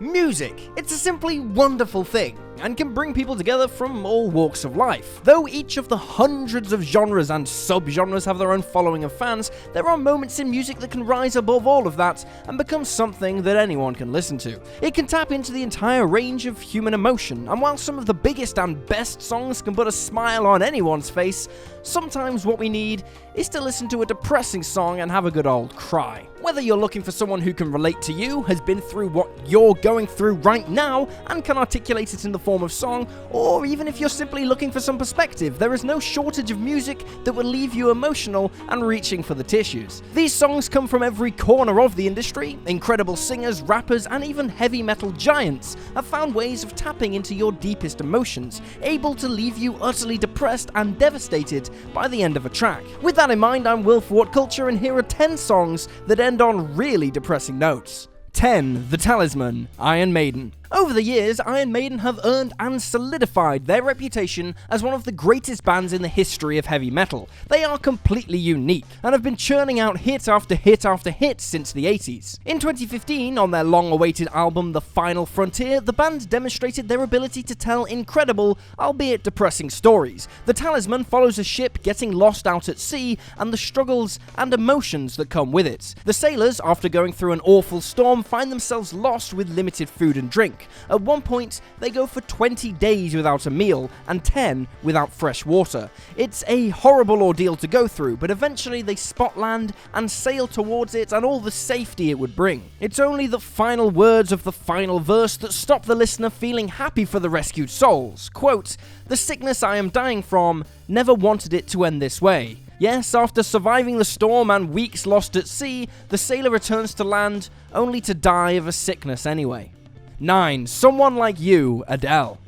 Music. It's a simply wonderful thing, and can bring people together from all walks of life. Though each of the hundreds of genres and sub-genres have their own following of fans, there are moments in music that can rise above all of that and become something that anyone can listen to. It can tap into the entire range of human emotion, and while some of the biggest and best songs can put a smile on anyone's face, sometimes what we need is to listen to a depressing song and have a good old cry. Whether you're looking for someone who can relate to you, has been through what you're going through right now, and can articulate it in the form of song, or even if you're simply looking for some perspective, there is no shortage of music that will leave you emotional and reaching for the tissues. These songs come from every corner of the industry. Incredible singers, rappers, and even heavy metal giants have found ways of tapping into your deepest emotions, able to leave you utterly depressed and devastated by the end of a track. With that in mind, I'm Will for What Culture, and here are 10 songs that end on really depressing notes. 10. The Talisman, Iron Maiden. Over the years, Iron Maiden have earned and solidified their reputation as one of the greatest bands in the history of heavy metal. They are completely unique, and have been churning out hit after hit after hit since the 80s. In 2015, on their long-awaited album The Final Frontier, the band demonstrated their ability to tell incredible, albeit depressing stories. The Talisman follows a ship getting lost out at sea, and the struggles and emotions that come with it. The sailors, after going through an awful storm, find themselves lost with limited food and drink. At one point, they go for 20 days without a meal, and 10 without fresh water. It's a horrible ordeal to go through, but eventually they spot land and sail towards it and all the safety it would bring. It's only the final words of the final verse that stop the listener feeling happy for the rescued souls. Quote, "The sickness I am dying from, never wanted it to end this way. Yes, after surviving the storm and weeks lost at sea, the sailor returns to land, only to die of a sickness anyway." 9. Someone Like You, Adele.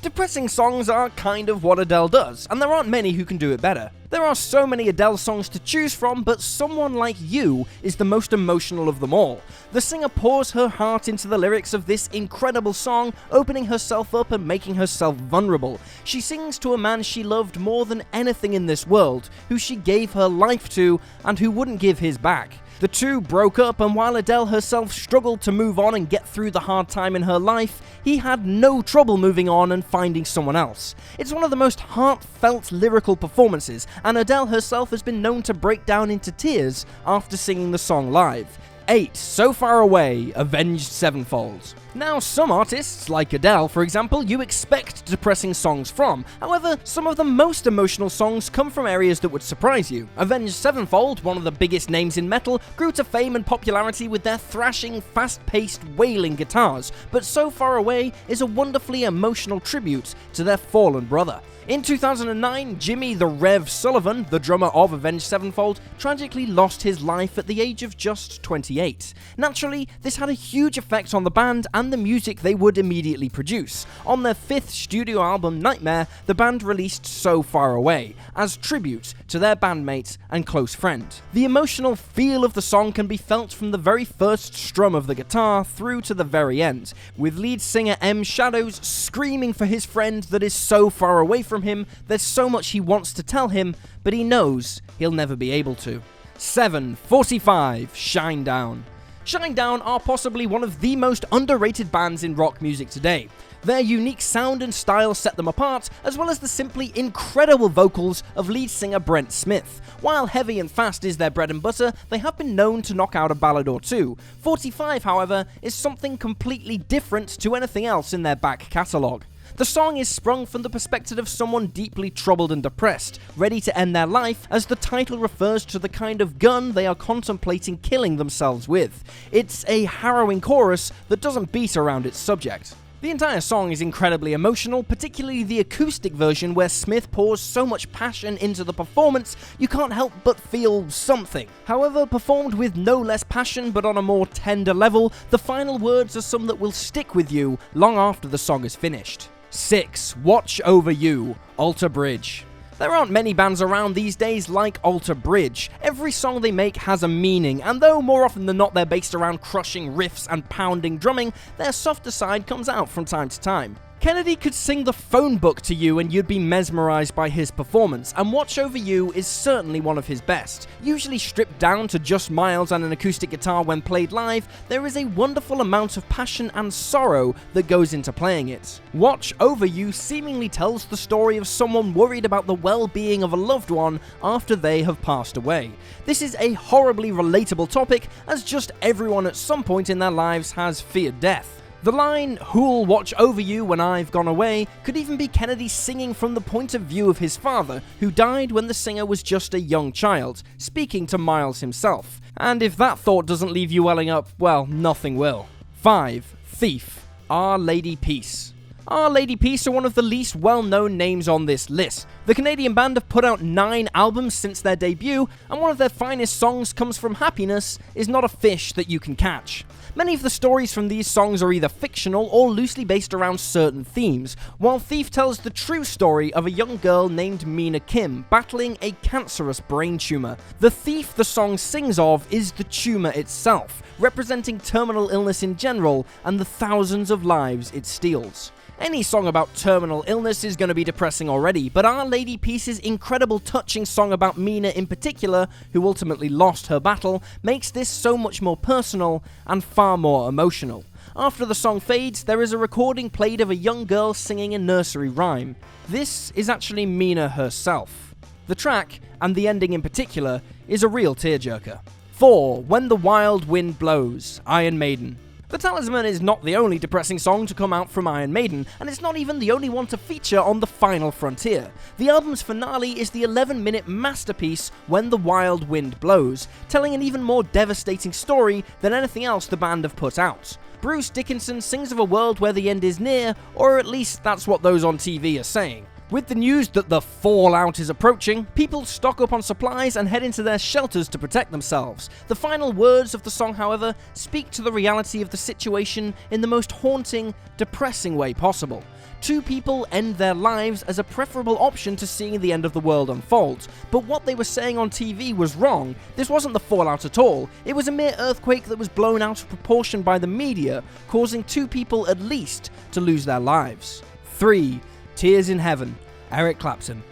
Depressing songs are kind of what Adele does, and there aren't many who can do it better. There are so many Adele songs to choose from, but Someone Like You is the most emotional of them all. The singer pours her heart into the lyrics of this incredible song, opening herself up and making herself vulnerable. She sings to a man she loved more than anything in this world, who she gave her life to, and who wouldn't give his back. The two broke up, and while Adele herself struggled to move on and get through the hard time in her life, he had no trouble moving on and finding someone else. It's one of the most heartfelt lyrical performances, and Adele herself has been known to break down into tears after singing the song live. 8. So Far Away, Avenged Sevenfold. Now, some artists, like Adele for example, you expect depressing songs from. However, some of the most emotional songs come from areas that would surprise you. Avenged Sevenfold, one of the biggest names in metal, grew to fame and popularity with their thrashing, fast-paced, wailing guitars, but So Far Away is a wonderfully emotional tribute to their fallen brother. In 2009, Jimmy the Rev Sullivan, the drummer of Avenged Sevenfold, tragically lost his life at the age of just 28. Naturally, this had a huge effect on the band and the music they would immediately produce. On their 5th studio album, Nightmare, the band released So Far Away, as tribute to their bandmate and close friend. The emotional feel of the song can be felt from the very first strum of the guitar through to the very end, with lead singer M. Shadows screaming for his friend that is so far away from him, there's so much he wants to tell him, but he knows he'll never be able to. 7. 45, Shinedown. Shinedown are possibly one of the most underrated bands in rock music today. Their unique sound and style set them apart, as well as the simply incredible vocals of lead singer Brent Smith. While heavy and fast is their bread and butter, they have been known to knock out a ballad or two. 45, however, is something completely different to anything else in their back catalogue. The song is sprung from the perspective of someone deeply troubled and depressed, ready to end their life, as the title refers to the kind of gun they are contemplating killing themselves with. It's a harrowing chorus that doesn't beat around its subject. The entire song is incredibly emotional, particularly the acoustic version where Smith pours so much passion into the performance you can't help but feel something. However, performed with no less passion but on a more tender level, the final words are some that will stick with you long after the song is finished. 6. Watch Over You, Alter Bridge. There aren't many bands around these days like Alter Bridge. Every song they make has a meaning, and though more often than not they're based around crushing riffs and pounding drumming, their softer side comes out from time to time. Kennedy could sing the phone book to you and you'd be mesmerized by his performance, and Watch Over You is certainly one of his best. Usually stripped down to just Miles and an acoustic guitar when played live, there is a wonderful amount of passion and sorrow that goes into playing it. Watch Over You seemingly tells the story of someone worried about the well-being of a loved one after they have passed away. This is a horribly relatable topic, as just everyone at some point in their lives has feared death. The line, "Who'll watch over you when I've gone away," could even be Kennedy singing from the point of view of his father, who died when the singer was just a young child, speaking to Miles himself. And if that thought doesn't leave you welling up, well, nothing will. 5. Thief. Our Lady Peace. Our Lady Peace are one of the least well-known names on this list. The Canadian band have put out 9 albums since their debut, and one of their finest songs comes from Happiness is not a fish that you can catch. Many of the stories from these songs are either fictional or loosely based around certain themes, while Thief tells the true story of a young girl named Mina Kim battling a cancerous brain tumor. The thief the song sings of is the tumor itself, representing terminal illness in general and the thousands of lives it steals. Any song about terminal illness is going to be depressing already, but Our Lady Peace's incredible touching song about Mina in particular, who ultimately lost her battle, makes this so much more personal and far more emotional. After the song fades, there is a recording played of a young girl singing a nursery rhyme. This is actually Mina herself. The track, and the ending in particular, is a real tearjerker. 4. When the Wild Wind Blows, Iron Maiden. The Talisman is not the only depressing song to come out from Iron Maiden, and it's not even the only one to feature on The Final Frontier. The album's finale is the 11-minute masterpiece When the Wild Wind Blows, telling an even more devastating story than anything else the band have put out. Bruce Dickinson sings of a world where the end is near, or at least that's what those on TV are saying. With the news that the fallout is approaching, people stock up on supplies and head into their shelters to protect themselves. The final words of the song, however, speak to the reality of the situation in the most haunting, depressing way possible. 2 people end their lives as a preferable option to seeing the end of the world unfold, but what they were saying on TV was wrong. This wasn't the fallout at all. It was a mere earthquake that was blown out of proportion by the media, causing 2 people at least to lose their lives. 3. Tears in Heaven. Eric Clapton.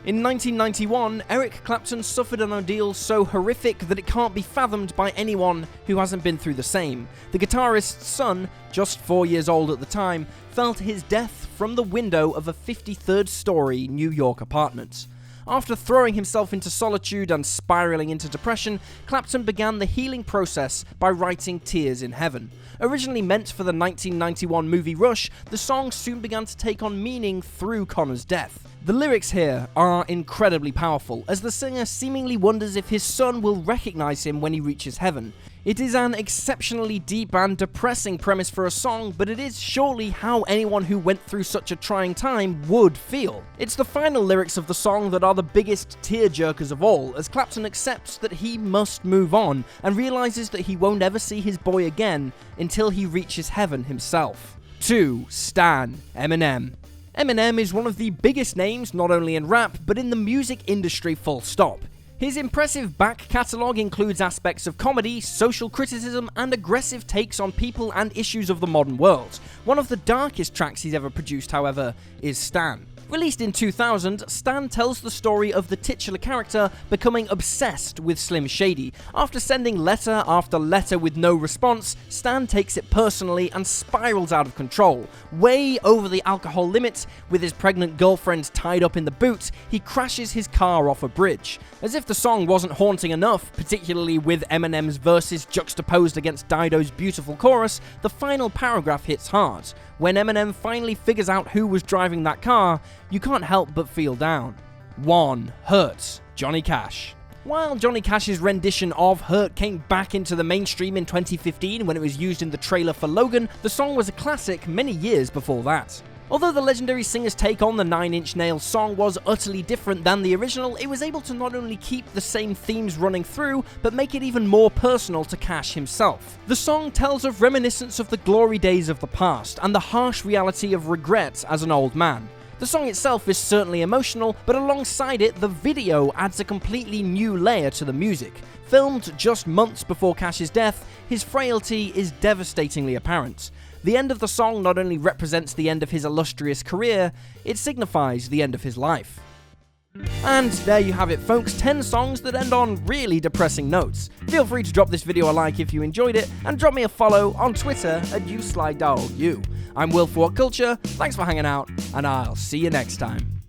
In 1991, Eric Clapton suffered an ordeal so horrific that it can't be fathomed by anyone who hasn't been through the same. The guitarist's son, just 4 years old at the time, fell to his death from the window of a 53rd-story New York apartment. After throwing himself into solitude and spiraling into depression, Clapton began the healing process by writing Tears in Heaven. Originally meant for the 1991 movie Rush, the song soon began to take on meaning through Connor's death. The lyrics here are incredibly powerful, as the singer seemingly wonders if his son will recognize him when he reaches heaven. It is an exceptionally deep and depressing premise for a song, but it is surely how anyone who went through such a trying time would feel. It's the final lyrics of the song that are the biggest tearjerkers of all, as Clapton accepts that he must move on, and realizes that he won't ever see his boy again until he reaches heaven himself. 2. Stan. Eminem. Eminem is one of the biggest names not only in rap, but in the music industry full stop. His impressive back catalogue includes aspects of comedy, social criticism, and aggressive takes on people and issues of the modern world. One of the darkest tracks he's ever produced, however, is Stan. Released in 2000, Stan tells the story of the titular character becoming obsessed with Slim Shady. After sending letter after letter with no response, Stan takes it personally and spirals out of control. Way over the alcohol limit, with his pregnant girlfriend tied up in the boot, he crashes his car off a bridge. As if the song wasn't haunting enough, particularly with Eminem's verses juxtaposed against Dido's beautiful chorus, the final paragraph hits hard. When Eminem finally figures out who was driving that car, you can't help but feel down. 1. Hurt. Johnny Cash. While Johnny Cash's rendition of Hurt came back into the mainstream in 2015 when it was used in the trailer for Logan, the song was a classic many years before that. Although the legendary singer's take on the Nine Inch Nails song was utterly different than the original, it was able to not only keep the same themes running through, but make it even more personal to Cash himself. The song tells of reminiscence of the glory days of the past, and the harsh reality of regret as an old man. The song itself is certainly emotional, but alongside it, the video adds a completely new layer to the music. Filmed just months before Cash's death, his frailty is devastatingly apparent. The end of the song not only represents the end of his illustrious career, it signifies the end of his life. And there you have it, folks, 10 songs that end on really depressing notes. Feel free to drop this video a like if you enjoyed it, and drop me a follow on Twitter at YouSlyDarlU. I'm Will for What Culture, thanks for hanging out, and I'll see you next time.